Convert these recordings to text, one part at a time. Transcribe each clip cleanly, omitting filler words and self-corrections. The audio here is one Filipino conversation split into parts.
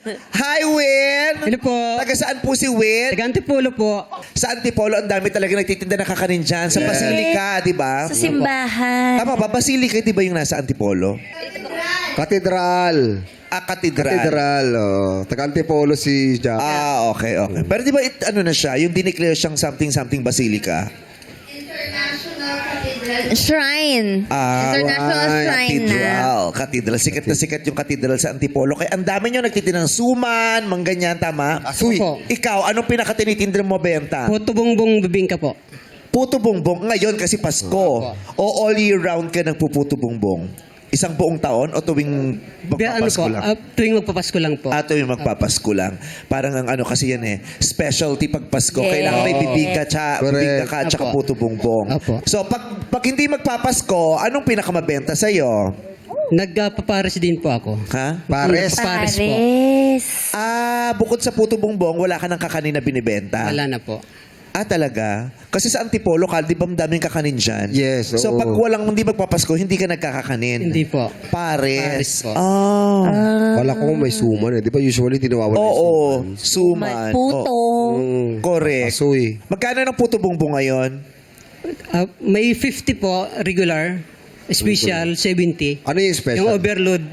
Hi, Win! Hello po. Taga saan po si Win? Taga Antipolo po. Sa Antipolo, ang dami talaga nagtitinda ng kakanin dyan. Sa Basilica, di ba? Sa simbahan. Tama ba? Basilica, di ba yung nasa Antipolo? Katedral. Katedral. Katedral, oh. Taga Antipolo si Jack. Okay. Pero di ba, ano na siya, yung dineclare siyang something Basilica? Shrine. International shrine na. Cathedral. Sikat na sikat yung cathedral sa Antipolo. Kaya ang dami nyo nagtitinang suman, mangganyan, tama? Asoy. Opo. Ikaw, anong pinakatinitinda mo benta? Puto bongbong bibingka po. Puto bongbong. Ngayon kasi Pasko. O all year round ka nagpuputo bongbong? Isang buong taon o tuwing magpapasko lang? Tuwing magpapasko lang po. Tuwing magpapasko lang. Parang ang ano kasi yan specialty pag Pasko. Yes. Kailangan may bibingka Correct. ka at saka Apo. puto bongbong. Apo. So pag hindi magpapasko, anong pinakamabenta sa'yo? Nagpapares din po ako. Ha? Pares. Pares po. Pares. Bukod sa puto bongbong, wala ka ng kakanin na binibenta? Wala na po. Talaga? Kasi sa Antipolo, di ba daming kakanin dyan? Yes, So oo. pag walang hindi magpapasko, hindi ka nagkakakanin? Hindi po. Pares. Pares po. Wala ko may suman eh. Di ba usually tinawawala yung Oo. Suman. suman? Puto. Correct. Asoy. Magkano ng puto bongbong ngayon? May 50 po, regular. Special, 70. Ano yung special? Yung overload.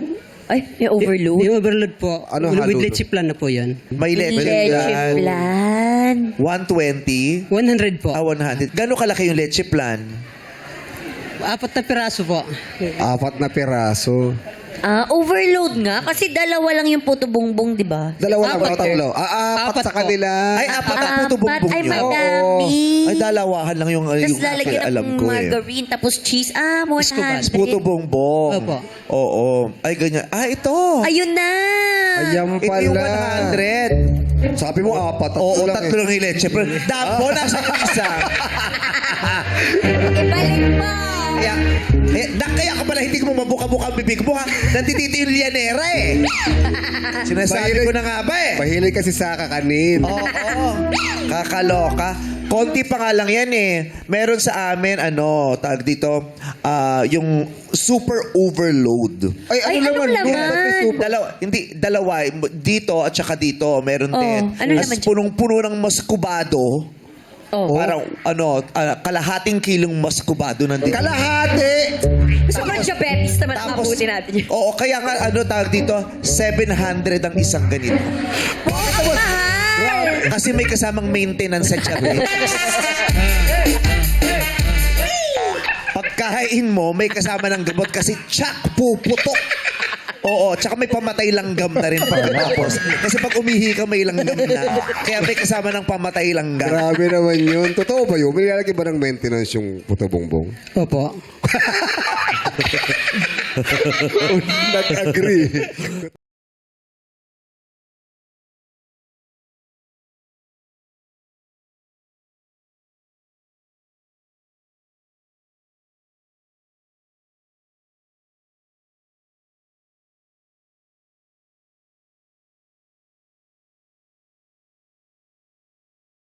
Ay, may overload. Yung overload po. Ano with halo leche plan na po yan. May leche Leche plan. plan. 120. 100 po. 100. Gano'ng kalaki yung leche plan? 4 na piraso po. 4 na peraso. Overload nga. Kasi dalawa lang yung puto bongbong, di ba? Dalawa lang Apat. ba? Tatlo. Apat Apat sa po. kanila. Ay, apat ang puto bongbong Ay, nyo. madami. Ay, dalawahan lang yung Tapos yung lalagyan alam ng ko margarine, tapos cheese. 100. Puto bongbong. Opo. Oo. Ay, ganyan. Ito. Ayun na. Ayan Ito yung pala. 100. Sabi mo apat. Oo, lang tatlo lang yung leche plan. Dampo, nasa yung isa. Ibalik mo. Kaya ka pala hindi ko mabuka-buka ang bibig mo, ha? Nanditito yung lianera, eh. Sinasabi ko na nga ba, eh. Mahilig kasi sa kakanin. Oo. Kakaloka. Konti pa nga lang yan, eh. Meron sa amin, tag dito, yung super overload. Ay, anong laman? Dalawa. Dito at saka dito, meron din. Ano As laman dyan? punong-puno ng maskubado. Parang, kalahating kilong maskubado nandito. Kalahati! Sobrang diabetes naman ang mabuti natin yun. Oo, kaya nga, tawag dito, 700 ang isang ganito. Mahal! Kasi may kasamang maintenance sa diabetes. Pagkain mo, may kasama ng gamot kasi tsak, puputok. Oo, tsaka may pamatay langgam na rin pagkatapos. Kasi pag umihi ka, may langgam na. Kaya may kasama ng pamatay langgam. Grabe naman yun. Totoo ba yun? May lalagay ba ng maintenance yung puto bongbong? Opo. Nag-agree.